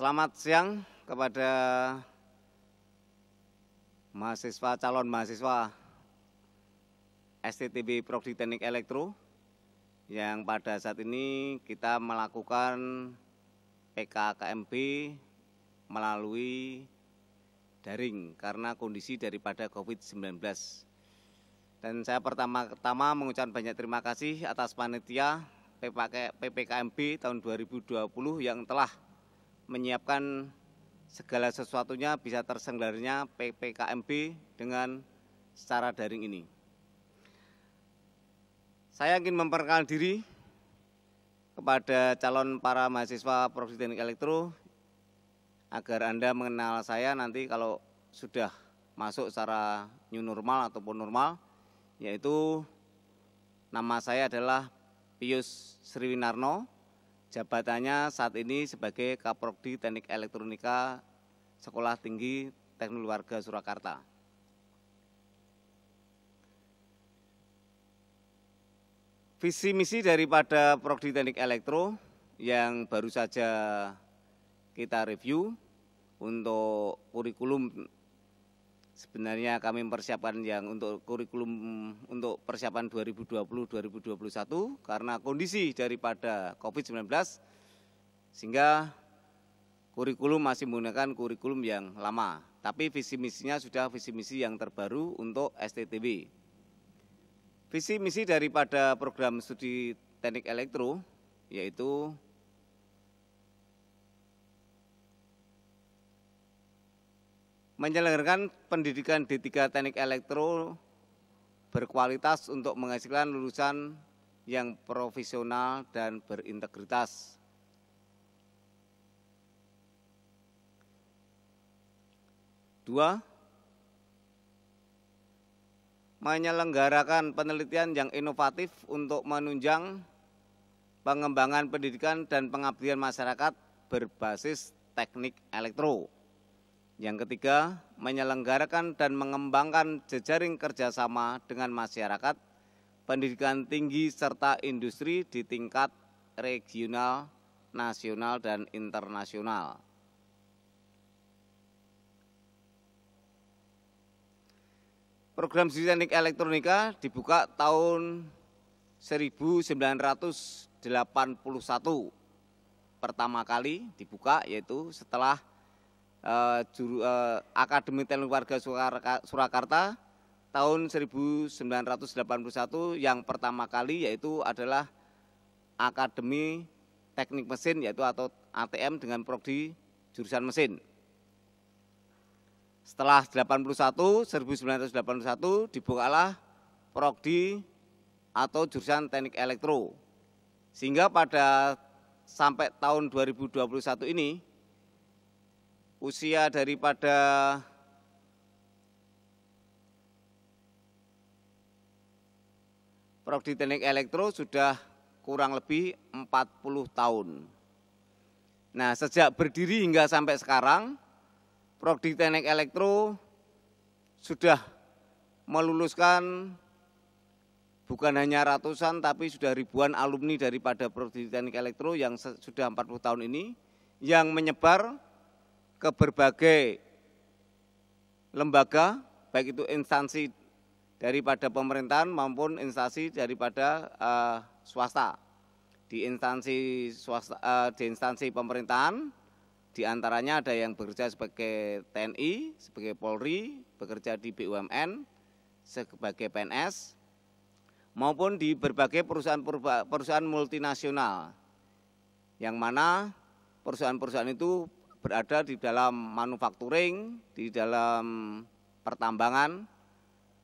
Selamat siang kepada calon mahasiswa STTB Prodi Teknik Elektro yang pada saat ini kita melakukan PKKMB melalui daring karena kondisi daripada COVID-19. Dan saya pertama-tama mengucapkan banyak terima kasih atas panitia PPKMB tahun 2020 yang telah menyiapkan segala sesuatunya bisa terselenggaranya PPKMB dengan secara daring ini. Saya ingin memperkenalkan diri kepada calon para mahasiswa Prodi Teknik Elektro agar Anda mengenal saya nanti kalau sudah masuk secara new normal ataupun normal, yaitu nama saya adalah Pius Sriwinarno, jabatannya saat ini sebagai Kaprodi Teknik Elektronika Sekolah Tinggi Teknik Warga Surakarta. Visi misi daripada Prodi Teknik Elektro yang baru saja kita review untuk kurikulum. Sebenarnya kami mempersiapkan yang untuk kurikulum untuk persiapan 2020-2021 karena kondisi daripada COVID-19 sehingga kurikulum masih menggunakan kurikulum yang lama. Tapi visi misinya sudah visi misi yang terbaru untuk STTB. Visi misi daripada program studi teknik elektro yaitu menyelenggarakan pendidikan D3 Teknik Elektro berkualitas untuk menghasilkan lulusan yang profesional dan berintegritas. Dua, menyelenggarakan penelitian yang inovatif untuk menunjang pengembangan pendidikan dan pengabdian masyarakat berbasis teknik elektro. Yang ketiga, menyelenggarakan dan mengembangkan jejaring kerjasama dengan masyarakat, pendidikan tinggi serta industri di tingkat regional, nasional, dan internasional. Program studi teknik elektronika dibuka tahun 1981 pertama kali dibuka, yaitu setelah Akademi Teknik Warga Surakarta tahun 1981 yang pertama kali yaitu adalah Akademi Teknik Mesin yaitu atau ATM dengan prodi jurusan mesin. Setelah 1981 dibukalah prodi atau jurusan Teknik Elektro. Sehingga pada sampai tahun 2021 ini usia daripada Prodi Teknik Elektro sudah kurang lebih 40 tahun. Nah, sejak berdiri hingga sampai sekarang, Prodi Teknik Elektro sudah meluluskan bukan hanya ratusan tapi sudah ribuan alumni daripada Prodi Teknik Elektro yang sudah 40 tahun ini yang menyebar ke berbagai lembaga, baik itu instansi daripada pemerintahan maupun instansi daripada swasta. Di instansi swasta, di instansi pemerintahan, diantaranya ada yang bekerja sebagai TNI, sebagai Polri, bekerja di BUMN, sebagai PNS, maupun di berbagai perusahaan multinasional, yang mana perusahaan-perusahaan itu berada di dalam manufacturing, di dalam pertambangan,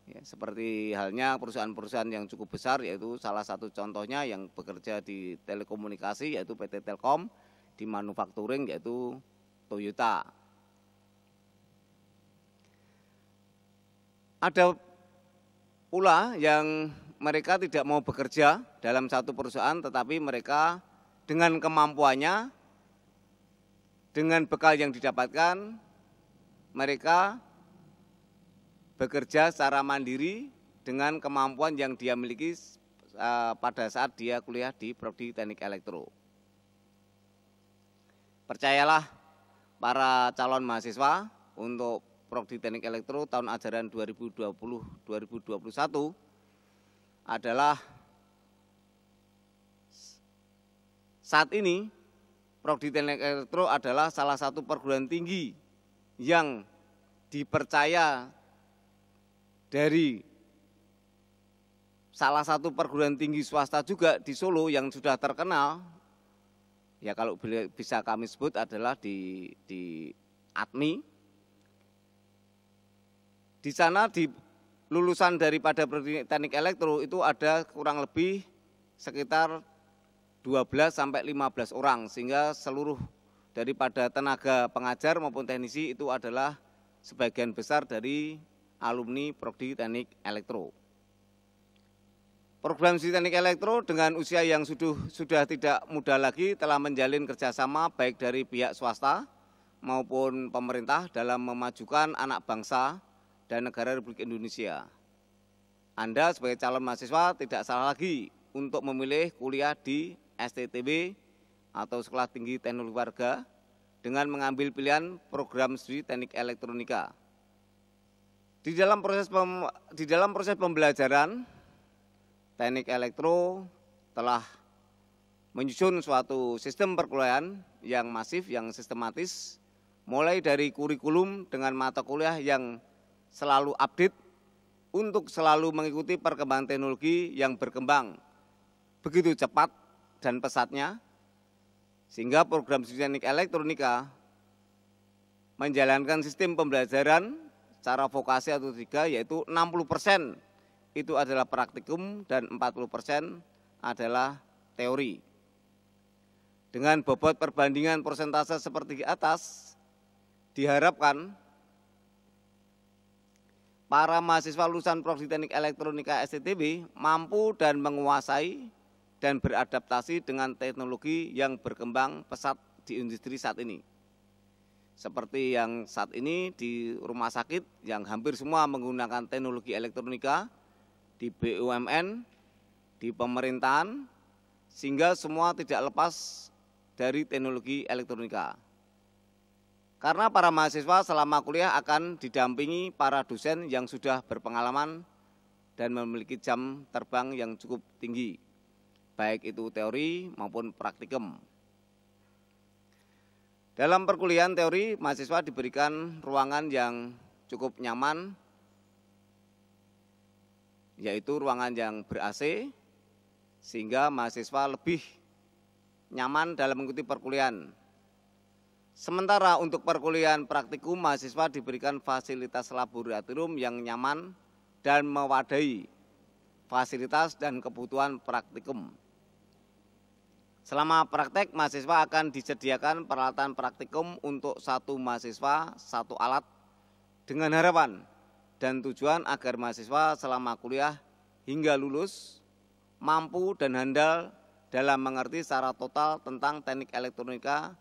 ya, seperti halnya perusahaan-perusahaan yang cukup besar, yaitu salah satu contohnya yang bekerja di telekomunikasi, yaitu PT Telkom, di manufacturing, yaitu Toyota. Ada pula yang mereka tidak mau bekerja dalam satu perusahaan, tetapi mereka dengan kemampuannya, dengan bekal yang didapatkan, mereka bekerja secara mandiri dengan kemampuan yang dia miliki pada saat dia kuliah di Prodi Teknik Elektro. Percayalah, para calon mahasiswa untuk Prodi Teknik Elektro tahun ajaran 2020-2021 adalah saat ini Prodi Teknik Elektro adalah salah satu perguruan tinggi yang dipercaya dari salah satu perguruan tinggi swasta juga di Solo yang sudah terkenal, ya kalau bisa kami sebut adalah di ATMI. Di sana di lulusan daripada Prodi Teknik Elektro itu ada kurang lebih sekitar 12 sampai 15 orang, sehingga seluruh daripada tenaga pengajar maupun teknisi itu adalah sebagian besar dari alumni Prodi Teknik Elektro. Program studi Teknik Elektro dengan usia yang sudah tidak muda lagi telah menjalin kerjasama baik dari pihak swasta maupun pemerintah dalam memajukan anak bangsa dan negara Republik Indonesia. Anda sebagai calon mahasiswa tidak salah lagi untuk memilih kuliah di STTB atau Sekolah Tinggi Teknologi Warga dengan mengambil pilihan program studi Teknik Elektronika. Di dalam proses pembelajaran, Teknik Elektro telah menyusun suatu sistem perkuliahan yang masif, yang sistematis, mulai dari kurikulum dengan mata kuliah yang selalu update untuk selalu mengikuti perkembangan teknologi yang berkembang begitu cepat dan pesatnya, sehingga program studi Teknik Elektronika menjalankan sistem pembelajaran secara vokasi atau 3, yaitu 60% itu adalah praktikum dan 40% adalah teori. Dengan bobot perbandingan persentase seperti di atas, diharapkan para mahasiswa lulusan Prodi Teknik Elektronika STTB mampu dan menguasai dan beradaptasi dengan teknologi yang berkembang pesat di industri saat ini. Seperti yang saat ini di rumah sakit yang hampir semua menggunakan teknologi elektronika, di BUMN, di pemerintahan, sehingga semua tidak lepas dari teknologi elektronika. Karena para mahasiswa selama kuliah akan didampingi para dosen yang sudah berpengalaman dan memiliki jam terbang yang cukup tinggi, baik itu teori maupun praktikum. Dalam perkuliahan teori, mahasiswa diberikan ruangan yang cukup nyaman, yaitu ruangan yang ber-AC, sehingga mahasiswa lebih nyaman dalam mengikuti perkuliahan. Sementara untuk perkuliahan praktikum, mahasiswa diberikan fasilitas laboratorium yang nyaman dan mewadai fasilitas dan kebutuhan praktikum. Selama praktek, mahasiswa akan disediakan peralatan praktikum untuk satu mahasiswa, satu alat, dengan harapan dan tujuan agar mahasiswa selama kuliah hingga lulus mampu dan handal dalam mengerti secara total tentang teknik elektronika,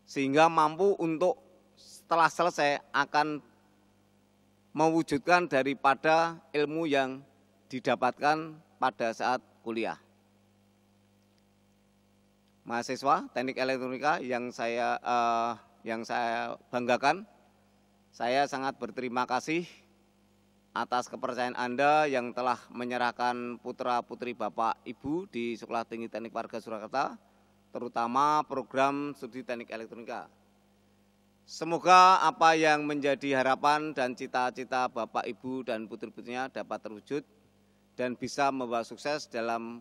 sehingga mampu untuk setelah selesai akan mewujudkan daripada ilmu yang didapatkan pada saat kuliah. Mahasiswa Teknik Elektronika yang saya banggakan, saya sangat berterima kasih atas kepercayaan Anda yang telah menyerahkan putra-putri Bapak Ibu di Sekolah Tinggi Teknik Warga Surakarta, terutama program studi Teknik Elektronika. Semoga apa yang menjadi harapan dan cita-cita Bapak, Ibu, dan putri-putrinya dapat terwujud dan bisa membawa sukses dalam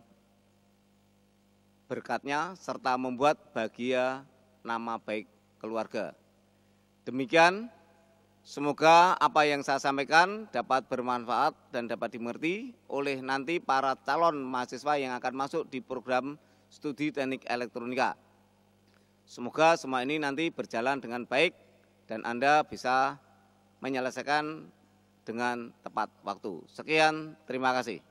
berkatnya serta membuat bahagia nama baik keluarga. Demikian, semoga apa yang saya sampaikan dapat bermanfaat dan dapat dimengerti oleh nanti para calon mahasiswa yang akan masuk di program studi Teknik Elektronika. Semoga semua ini nanti berjalan dengan baik dan Anda bisa menyelesaikan dengan tepat waktu. Sekian, terima kasih.